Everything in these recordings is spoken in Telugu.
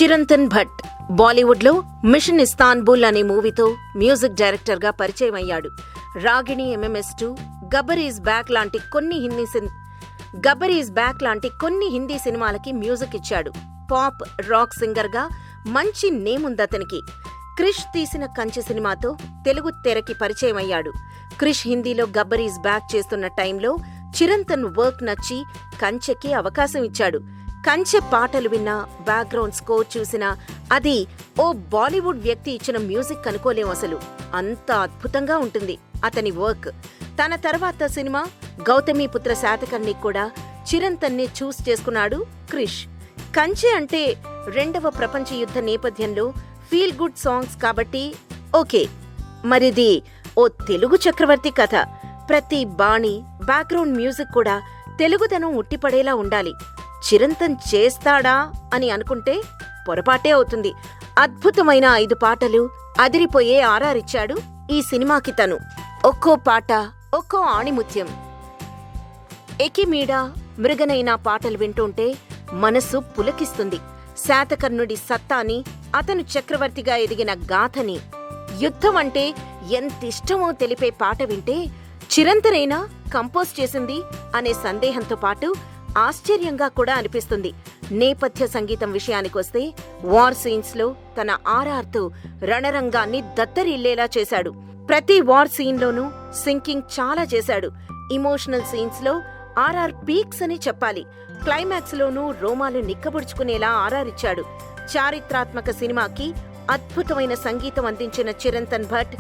చిరంతన్ భట్ బాలీవుడ్లో మిషన్ ఇస్తాన్బుల్ అనే మూవీతో మ్యూజిక్ డైరెక్టర్గా పరిచయం అయ్యాడు. Ragini, MMS2, Gabbar is back లాంటి కొన్ని హిందీ సినిమాలకి మ్యూజిక్ ఇచ్చాడు. పాప్, రాక్ సింగర్గా మంచి నేముందతనికి. క్రిష్ తీసిన కంచె సినిమాతో తెలుగు తెరకి పరిచయం అయ్యాడు. క్రిష్ హిందీలో గబ్బర్ ఈజ్ బ్యాక్ చేస్తున్న టైంలో చిరంతన్ వర్క్ నచ్చి కంచెకి అవకాశం ఇచ్చాడు. కంచె పాటలు విన్నా, బ్యాక్గ్రౌండ్ స్కోర్ చూసినా అది ఓ బాలీవుడ్ వ్యక్తి ఇచ్చిన మ్యూజిక్ అనుకోలేం. అసలు అంత అద్భుతంగా ఉంటుంది అతని వర్క్. తన తర్వాత సినిమా గౌతమిపుత్ర శాతకర్ణి కూడా చిరంతన్నే చూస్ చేసుకున్నాడు క్రిష్. కంచె అంటే 2వ ప్రపంచ యుద్ధ నేపథ్యంలో ఫీల్ గుడ్ సాంగ్స్ కాబట్టి ఓకే. మరిది ఓ తెలుగు చక్రవర్తి కథ. ప్రతి బాణి, బ్యాక్గ్రౌండ్ మ్యూజిక్ కూడా తెలుగుదనం ఉట్టిపడేలా ఉండాలి. చిరంతన్ చేస్తాడా అని అనుకుంటే పొరపాటే అవుతుంది. అద్భుతమైన 5 పాటలు, అదిరిపోయే ఆర్ఆర్ ఈ సినిమాకి తను. ఒక్కో పాట ఒక్కో ఆణిముత్యం. ఎకిమీడ, మృగనైన పాటలు వింటుంటే మనసు పులకిస్తుంది. శాతకర్ణుడి సత్తాని, అతను చక్రవర్తిగా ఎదిగిన గాథని, యుద్ధం అంటే ఎంతిష్టమో తెలిపే పాట వింటే చిరంతనైనా కంపోజ్ చేసింది అనే సందేహంతో పాటు ఆశ్చర్యంగా కూడా అనిపిస్తుంది. నేపథ్య సంగీతం విషయానికొస్తే వార్ సీన్స్ లో తన ఆర్ఆర్తో రణరంగాన్ని దత్తరిల్లేలా చేశాడు. ప్రతి వార్ సీన్లోనూ సింకింగ్ చాలా చేశాడు. ఇమోషనల్ సీన్స్ లో ఆర్ఆర్ పీక్స్ అని చెప్పాలి. క్లైమాక్స్ లోనూ రోమాలు నిక్కబుడుచుకునేలా ఆర్ఆర్ ఇచ్చాడు. చారిత్రాత్మక సినిమాకి అద్భుతమైన సంగీతం అందించిన చిరంతన్ భట్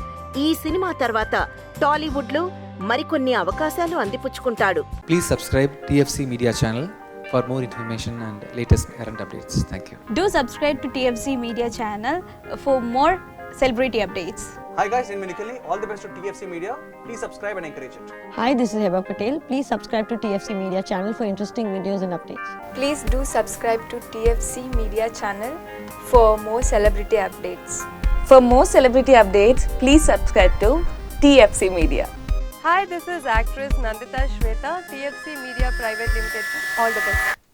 ఈ సినిమా తర్వాత టాలీవుడ్ లో మరికొన్ని అవకాశాలు అందిపుచ్చుకుంటాడు. Please subscribe TFC Media channel for more information and latest current updates. Thank you. Do subscribe to TFC Media channel for more celebrity updates. Hi guys, I'm Minikali. All the best to TFC Media. Please subscribe and encourage it. Hi, this is Heba Patel. Please subscribe to TFC Media channel for interesting videos and updates. Please do subscribe to TFC Media channel for more celebrity updates. For more celebrity updates, please subscribe to TFC Media. Hi, this is actress Nandita Shweta, TFC Media Private Limited. All the best.